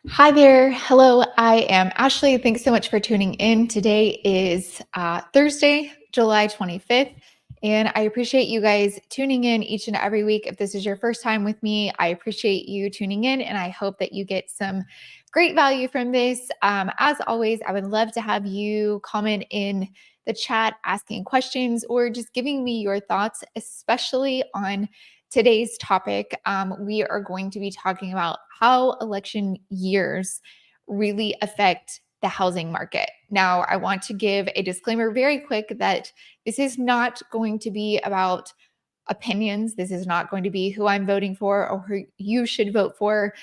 Hi there. Hello. I am Ashley. Thanks so much for tuning in. Today is Thursday, July 25th. And I appreciate you guys tuning in each and every week. If this is your first time with me, I appreciate you tuning in and I hope that you get some great value from this. As always, I would love to have you comment in the chat, asking questions, or just giving me your thoughts, especially on today's topic. We are going to be talking about how election years really affect the housing market. Now, I want to give a disclaimer very quick that this is not going to be about opinions. This is not going to be who I'm voting for or who you should vote for.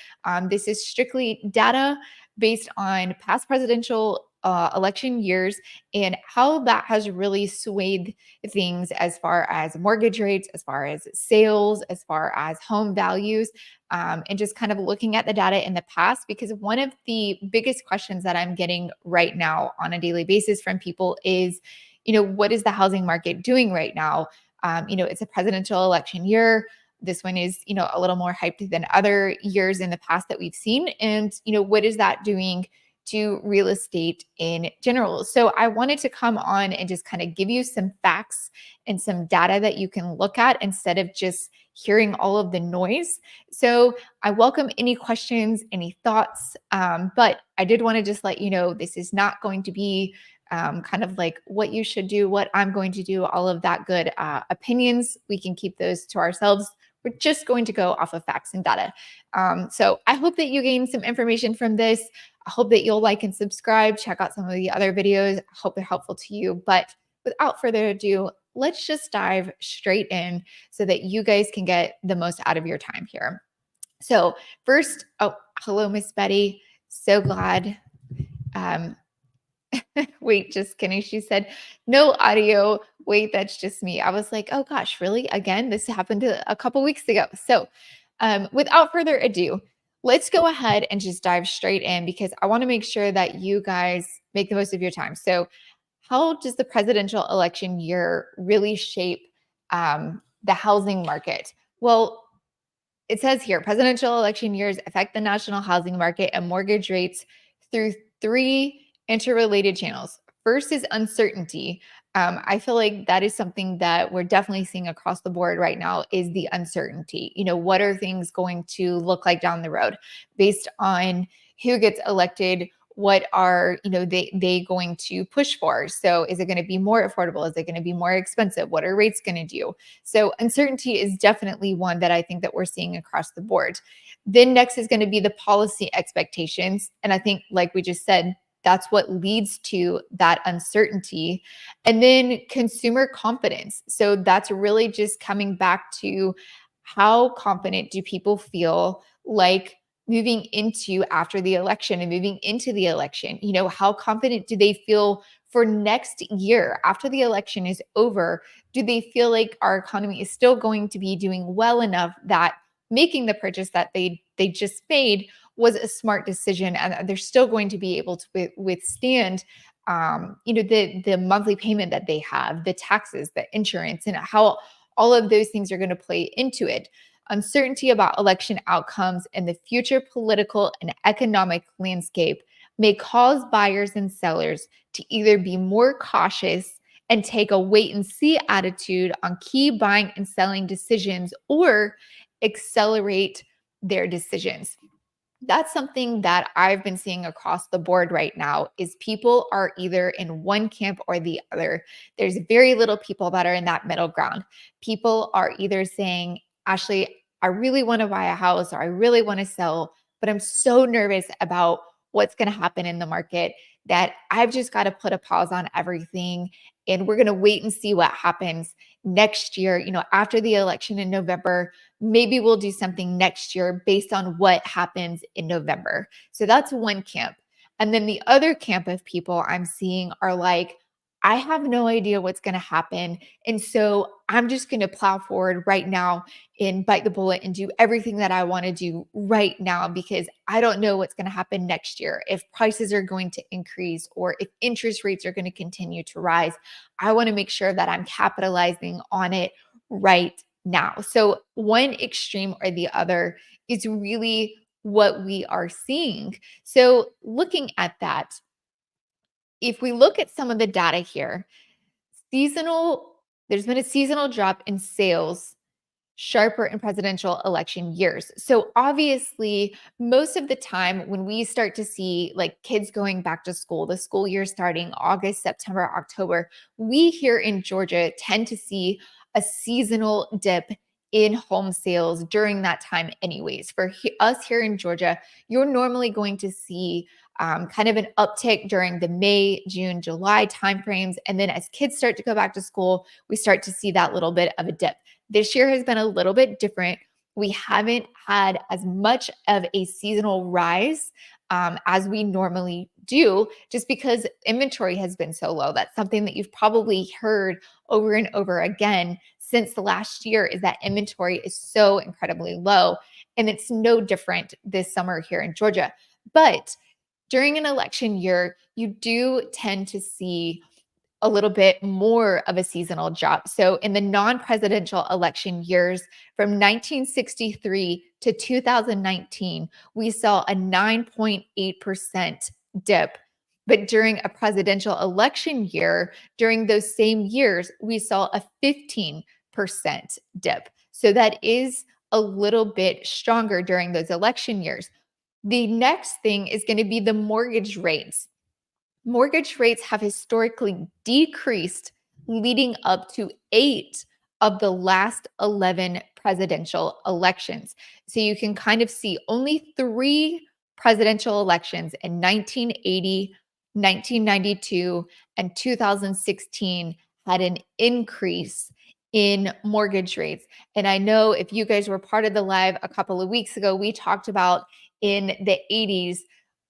This is strictly data based on past presidential election years and how that has really swayed things as far as mortgage rates, as far as sales, as far as home values, and just kind of looking at the data in the past. Because one of the biggest questions that I'm getting right now on a daily basis from people is, what is the housing market doing right now? It's a presidential election year. This one is, a little more hyped than other years in the past that we've seen. And, what is that doing to real estate in general? So I wanted to come on and just kind of give you some facts and some data that you can look at instead of just hearing all of the noise. So I welcome any questions, any thoughts. But I did want to just let you know this is not going to be kind of like what you should do, what I'm going to do, all of that good opinions. We can keep those to ourselves. We're just going to go off of facts and data. So I hope that you gain some information from this. I hope that you'll like and subscribe, check out some of the other videos. I hope they're helpful to you. But without further ado, let's just dive straight in so that you guys can get the most out of your time here. So, first, oh, hello, Miss Betty. So glad. Um, Wait, just kidding. She said, no audio. Wait, that's just me. I was like, oh gosh, really? Again, this happened a couple weeks ago. So, without further ado, let's go ahead and just dive straight in because I want to make sure that you guys make the most of your time. So, how does the presidential election year really shape the housing market? Well, it says here presidential election years affect the national housing market and mortgage rates through three interrelated channels. First is uncertainty. I feel like that is something that we're definitely seeing across the board right now is the uncertainty. What are things going to look like down the road based on who gets elected? What are they going to push for? So is it going to be more affordable? Is it going to be more expensive? What are rates going to do? So uncertainty is definitely one that I think that we're seeing across the board. Then next is going to be the policy expectations. And I think, like we just said, that's what leads to that uncertainty. And then consumer confidence. So that's really just coming back to how confident do people feel like moving into after the election and moving into the election? How confident do they feel for next year after the election is over? Do they feel like our economy is still going to be doing well enough that making the purchase that they just made was a smart decision and they're still going to be able to withstand the monthly payment that they have, the taxes, the insurance, and how all of those things are going to play into it. Uncertainty about election outcomes and the future political and economic landscape may cause buyers and sellers to either be more cautious and take a wait and see attitude on key buying and selling decisions or accelerate their decisions. That's something that I've been seeing across the board right now is people are either in one camp or the other. There's very little people that are in that middle ground. People are either saying, Ashley, I really want to buy a house or I really want to sell, but I'm so nervous about what's going to happen in the market that I've just got to put a pause on everything and we're going to wait and see what happens next year, after the election in November. Maybe we'll do something next year based on what happens in November. So that's one camp. And then the other camp of people I'm seeing are like, I have no idea what's going to happen. And so I'm just going to plow forward right now and bite the bullet and do everything that I want to do right now because I don't know what's going to happen next year. If prices are going to increase or if interest rates are going to continue to rise, I want to make sure that I'm capitalizing on it right now. So one extreme or the other is really what we are seeing. So, looking at that, if we look at some of the data here, seasonal, there's been a seasonal drop in sales sharper in presidential election years. So obviously, most of the time when we start to see like kids going back to school, the school year starting August, September, October, we here in Georgia tend to see a seasonal dip in home sales during that time anyways. For us here in Georgia, you're normally going to see kind of an uptick during the May, June, July timeframes. And then as kids start to go back to school, we start to see that little bit of a dip. This year has been a little bit different. We haven't had as much of a seasonal rise as we normally do, just because inventory has been so low. That's something that you've probably heard over and over again since the last year, is that inventory is so incredibly low. And it's no different this summer here in Georgia. But during an election year, you do tend to see a little bit more of a seasonal drop. So in the non-presidential election years from 1963 to 2019, we saw a 9.8% dip. But during a presidential election year, during those same years, we saw a 15% dip. So that is a little bit stronger during those election years. The next thing is going to be the mortgage rates. Mortgage rates have historically decreased leading up to 8 of the last 11 presidential elections. So you can kind of see only 3 presidential elections in 1980, 1992, and 2016 had an increase in mortgage rates. And I know if you guys were part of the live a couple of weeks ago, we talked about in the 80s,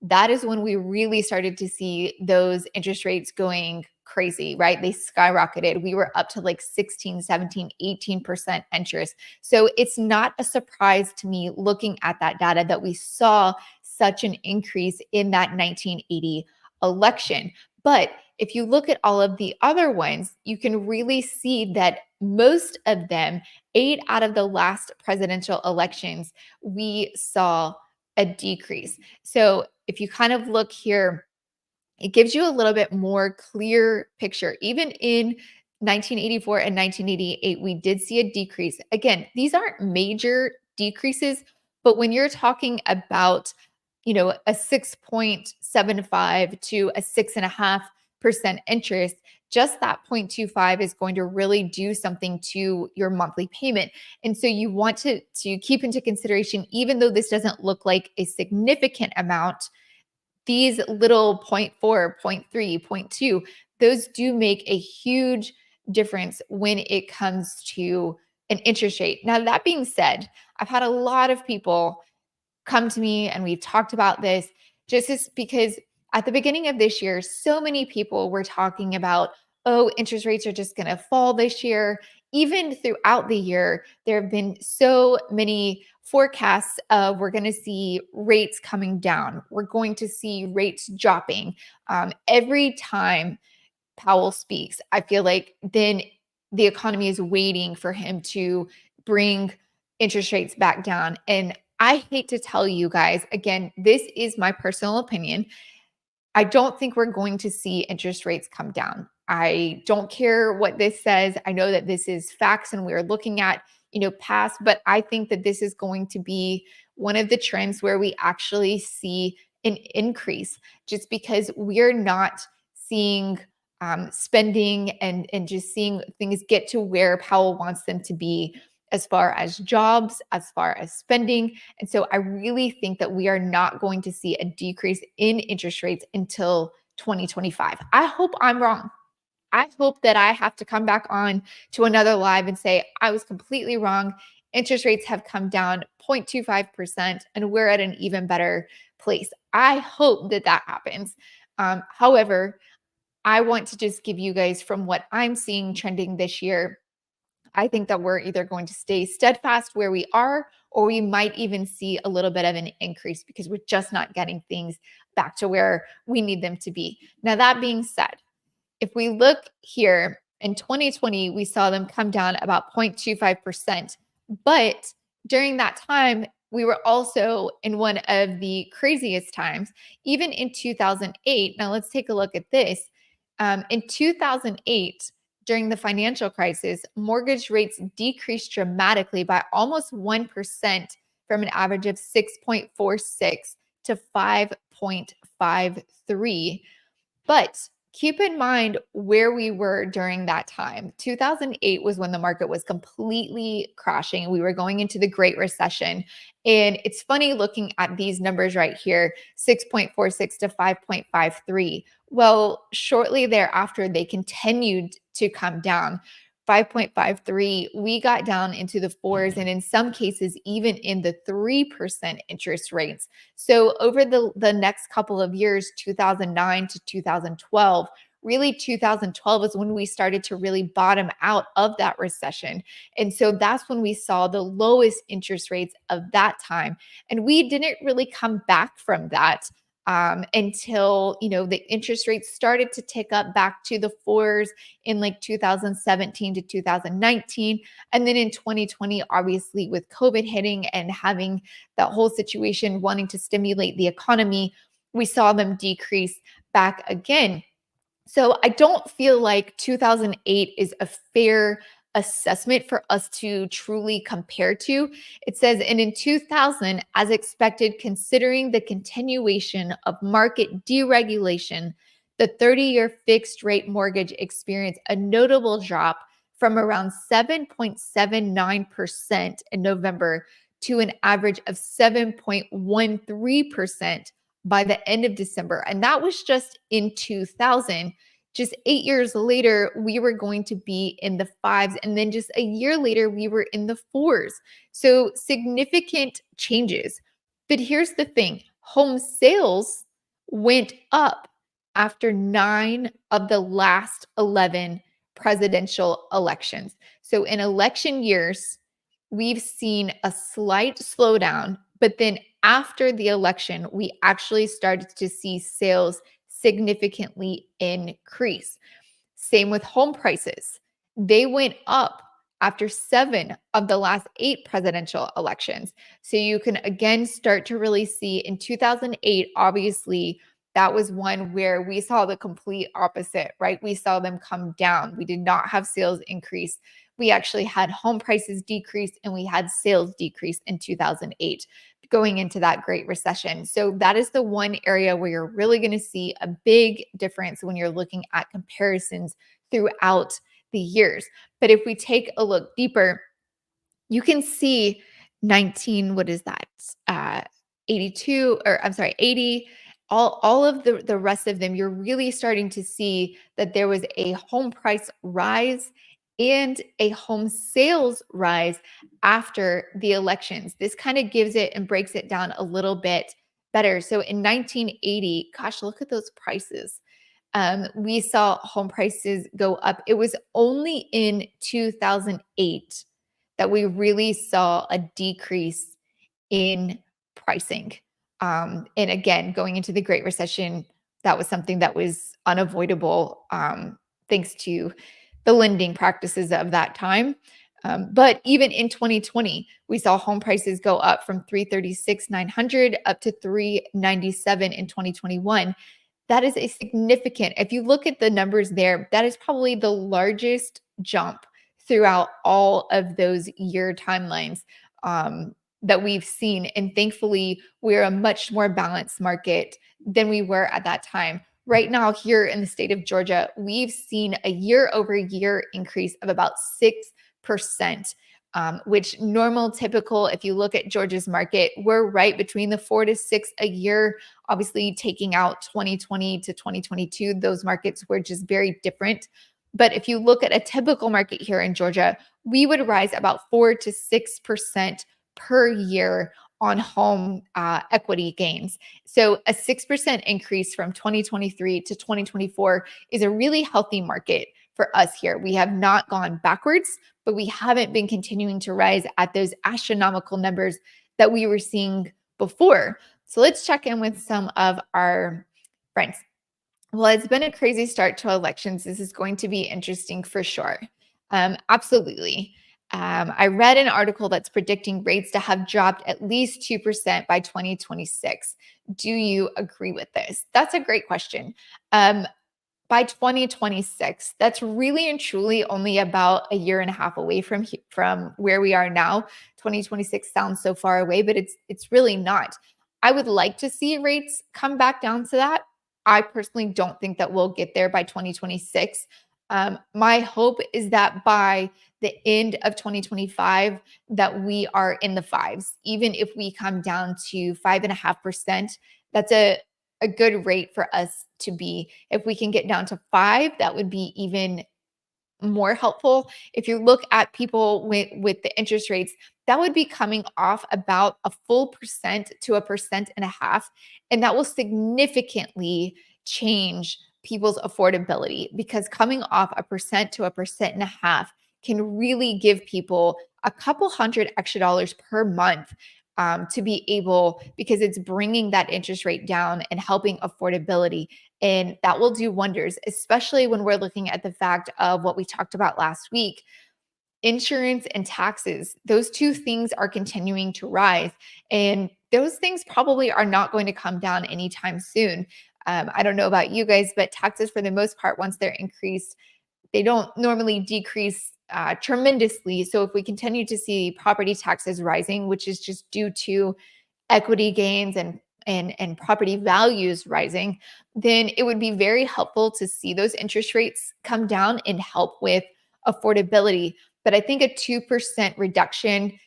that is when we really started to see those interest rates going crazy, right? They skyrocketed. We were up to like 16, 17, 18% interest. So it's not a surprise to me looking at that data that we saw such an increase in that 1980 election. But if you look at all of the other ones, you can really see that most of them, 8 out of the last presidential elections, we saw a decrease. So if you kind of look here, it gives you a little bit more clear picture. Even in 1984 and 1988, we did see a decrease. Again, these aren't major decreases, but when you're talking about, a 6.75 to a 6.5% interest, just that 0.25 is going to really do something to your monthly payment. And so you want to keep into consideration, even though this doesn't look like a significant amount, these little point 0.4, point 0.3, point 0.2, those do make a huge difference when it comes to an interest rate. Now, that being said, I've had a lot of people come to me and we've talked about this just as because at the beginning of this year, so many people were talking about, oh, interest rates are just going to fall this year. Even throughout the year, there have been so many forecasts of we're going to see rates coming down. We're going to see rates dropping. Every time Powell speaks, I feel like then the economy is waiting for him to bring interest rates back down. And I hate to tell you guys, again, this is my personal opinion. I don't think we're going to see interest rates come down. I don't care what this says. I know that this is facts and we're looking at, past, but I think that this is going to be one of the trends where we actually see an increase just because we're not seeing spending and just seeing things get to where Powell wants them to be as far as jobs, as far as spending. And so I really think that we are not going to see a decrease in interest rates until 2025. I hope I'm wrong. I hope that I have to come back on to another live and say, I was completely wrong. Interest rates have come down 0.25% and we're at an even better place. I hope that that happens. However, I want to just give you guys from what I'm seeing trending this year. I think that we're either going to stay steadfast where we are, or we might even see a little bit of an increase because we're just not getting things back to where we need them to be. Now, that being said, if we look here in 2020, we saw them come down about 0.25%. But during that time, we were also in one of the craziest times, even in 2008. Now, let's take a look at this. In 2008, during the financial crisis, mortgage rates decreased dramatically by almost 1% from an average of 6.46 to 5.53. But keep in mind where we were during that time. 2008 was when the market was completely crashing. We were going into the Great Recession. And it's funny looking at these numbers right here, 6.46 to 5.53. Well, shortly thereafter, they continued to come down. 5.53, we got down into the fours, and in some cases, even in the 3% interest rates. So over the next couple of years, 2009 to 2012, really 2012 is when we started to really bottom out of that recession. And so that's when we saw the lowest interest rates of that time. And we didn't really come back from that until, the interest rates started to tick up back to the fours in like 2017 to 2019. And then in 2020, obviously with COVID hitting and having that whole situation wanting to stimulate the economy, we saw them decrease back again. So I don't feel like 2008 is a fair assessment for us to truly compare to. It says, and in 2000, as expected, considering the continuation of market deregulation, the 30-year fixed rate mortgage experienced a notable drop from around 7.79% in November to an average of 7.13% by the end of December. And that was just in 2000. Just 8 years later, we were going to be in the fives. And then just a year later, we were in the fours. So significant changes. But here's the thing, home sales went up after 9 of the last 11 presidential elections. So in election years, we've seen a slight slowdown, but then after the election, we actually started to see sales significantly increase. Same with home prices. They went up after 7 of the last 8 presidential elections. So you can again start to really see in 2008, obviously, that was one where we saw the complete opposite, right? We saw them come down. We did not have sales increase. We actually had home prices decrease and we had sales decrease in 2008 going into that Great Recession. So that is the one area where you're really going to see a big difference when you're looking at comparisons throughout the years. But if we take a look deeper, you can see 19, what is that? 82, or I'm sorry, 80, all of the rest of them, you're really starting to see that there was a home price rise and a home sales rise after the elections. This kind of gives it and breaks it down a little bit better. So in 1980, gosh, look at those prices. We saw home prices go up. It was only in 2008 that we really saw a decrease in pricing. And again, going into the Great Recession, that was something that was unavoidable, thanks to the lending practices of that time. But even in 2020, we saw home prices go up from 336,900 up to 397 in 2021. That is a significant, if you look at the numbers there, that is probably the largest jump throughout all of those year timelines that we've seen. And thankfully, we're a much more balanced market than we were at that time. Right now, here in the state of Georgia, we've seen a year over year increase of about 6%. Which normal, typical, if you look at Georgia's market, we're right between the 4 to 6 a year. Obviously, taking out 2020 to 2022, those markets were just very different. But if you look at a typical market here in Georgia, we would rise about 4 to 6% per year on home equity gains. So a 6% increase from 2023 to 2024 is a really healthy market for us here. We have not gone backwards, but we haven't been continuing to rise at those astronomical numbers that we were seeing before. So let's check in with some of our friends. Well, it's been a crazy start to elections. This is going to be interesting for sure. Absolutely. I read an article that's predicting rates to have dropped at least 2% by 2026. Do you agree with this? That's a great question. Um, by 2026, that's really and truly only about a year and a half away from where we are now. 2026 sounds so far away, but it's really not. I would like to see rates come back down to that. I personally don't think that we'll get there by 2026. My hope is that by the end of 2025, that we are in the fives. Even if we come down to 5.5%, that's a good rate for us to be. If we can get down to 5, that would be even more helpful. If you look at people with the interest rates, that would be coming off about a full percent to a percent and a half. And that will significantly change people's affordability because coming off a percent to a percent and a half can really give people a couple hundred extra dollars per month to be able, because it's bringing that interest rate down and helping affordability. And that will do wonders, especially when we're looking at the fact of what we talked about last week. Insurance and taxes, those two things are continuing to rise. And those things probably are not going to come down anytime soon. I don't know about you guys, but taxes, for the most part, once they're increased, they don't normally decrease tremendously. So if we continue to see property taxes rising, which is just due to equity gains and property values rising, then it would be very helpful to see those interest rates come down and help with affordability. But I think a 2% reduction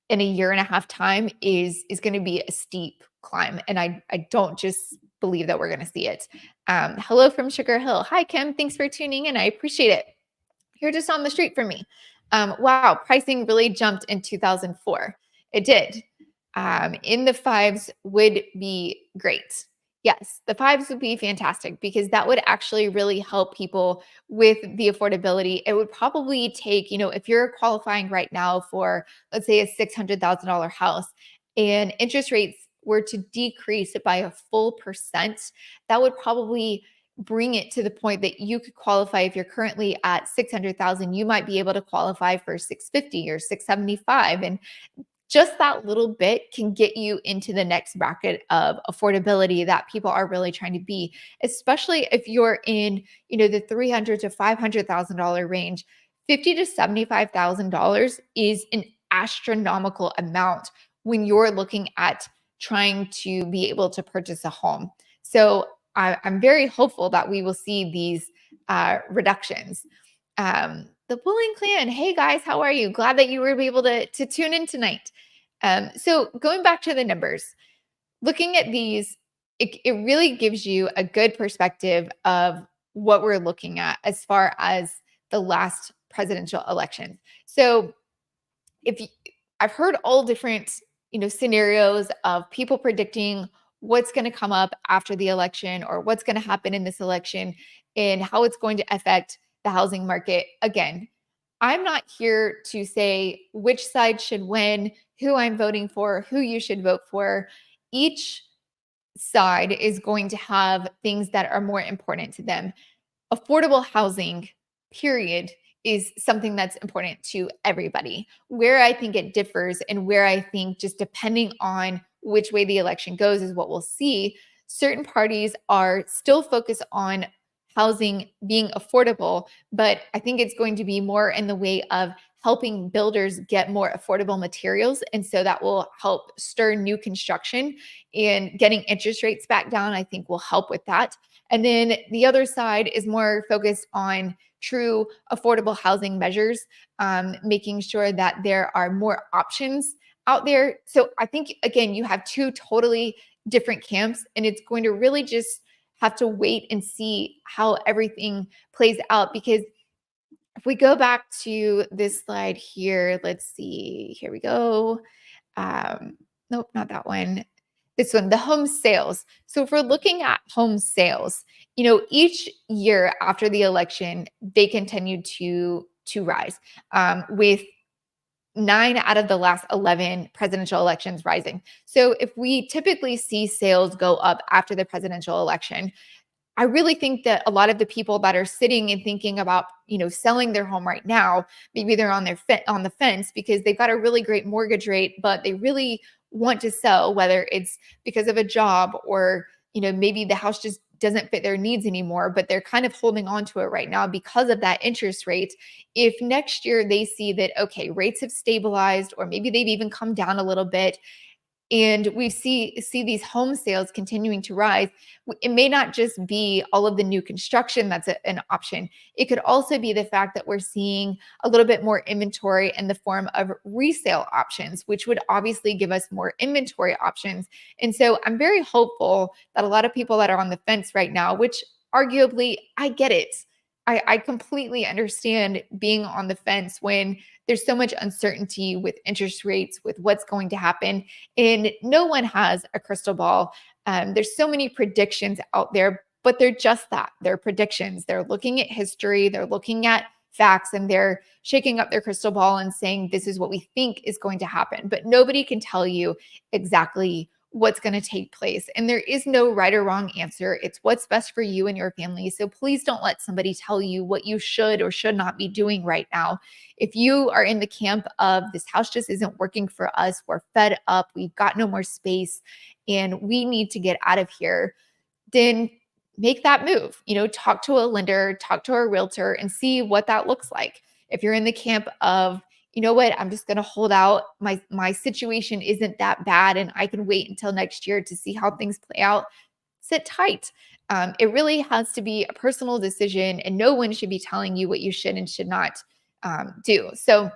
in a year and a half time is going to be a steep climb. And I don't just believe that we're going to see it. Hello from Sugar Hill. Hi, Kim. Thanks for tuning in. I appreciate it. You're just on the street from me. Wow, pricing really jumped in 2004. It did. In the fives would be great. Yes, the fives would be fantastic because that would actually really help people with the affordability. It would probably take, if you're qualifying right now for, let's say, a $600,000 house and interest rates were to decrease by a full percent, that would probably bring it to the point that you could qualify. If you're currently at 600,000, you might be able to qualify for 650 or 675. And just that little bit can get you into the next bracket of affordability that people are really trying to be, especially if you're in, the 300 to $500,000 range. 50 to $75,000 is an astronomical amount when you're looking at trying to be able to purchase a home. So I'm very hopeful that we will see these reductions. The Bullying Clan, hey guys, how are you? Glad that you were able to tune in tonight. So going back to the numbers, looking at these, it really gives you a good perspective of what we're looking at as far as the last presidential election. So if you, I've heard all different, scenarios of people predicting what's going to come up after the election or what's going to happen in this election and how it's going to affect the housing market. Again, I'm not here to say which side should win, who I'm voting for, who you should vote for. Each side is going to have things that are more important to them. Affordable housing, period, is something that's important to everybody. Where I think it differs and where I think, just depending on which way the election goes, is what we'll see. Certain parties are still focused on housing being affordable, but I think it's going to be more in the way of helping builders get more affordable materials. And so that will help stir new construction, and getting interest rates back down, I think, will help with that. And then the other side is more focused on true affordable housing measures, making sure that there are more options out there. So I think, again, you have two totally different camps, and it's going to really just have to wait and see how everything plays out. Because if we go back to this slide here, let's see, here we go. Nope, not that one. This one, the home sales. So if we're looking at home sales, each year after the election, they continue to rise, with 9 out of the last 11 presidential elections rising. So if we typically see sales go up after the presidential election, I really think that a lot of the people that are sitting and thinking about, selling their home right now, maybe they're on the fence because they've got a really great mortgage rate, but they really want to sell, whether it's because of a job or, maybe the house just doesn't fit their needs anymore, but they're kind of holding on to it right now because of that interest rate. If next year they see that, okay, rates have stabilized, or maybe they've even come down a little bit, and we see these home sales continuing to rise, it may not just be all of the new construction that's an option. It could also be the fact that we're seeing a little bit more inventory in the form of resale options, which would obviously give us more inventory options. And so I'm very hopeful that a lot of people that are on the fence right now, which arguably I get it, I completely understand being on the fence when there's so much uncertainty with interest rates, with what's going to happen, and no one has a crystal ball. There's so many predictions out there, but they're just that. They're predictions. They're looking at history, they're looking at facts, and they're shaking up their crystal ball and saying, this is what we think is going to happen. But nobody can tell you exactly what's going to take place. And there is no right or wrong answer. It's what's best for you and your family. So please don't let somebody tell you what you should or should not be doing right now. If you are in the camp of this house just isn't working for us, we're fed up, we've got no more space, and we need to get out of here, then make that move. Talk to a lender, talk to a realtor, and see what that looks like. If you're in the camp of, you know what, I'm just going to hold out. My situation isn't that bad, and I can wait until next year to see how things play out. Sit tight. It really has to be a personal decision, and no one should be telling you what you should and should not do. So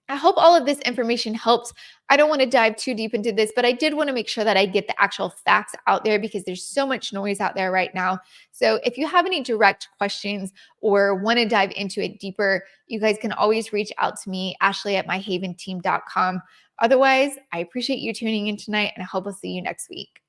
I hope all of this information helps. I don't want to dive too deep into this, but I did want to make sure that I get the actual facts out there because there's so much noise out there right now. So if you have any direct questions or want to dive into it deeper, you guys can always reach out to me, Ashley at myhaventeam.com. Otherwise, I appreciate you tuning in tonight, and I hope I'll see you next week.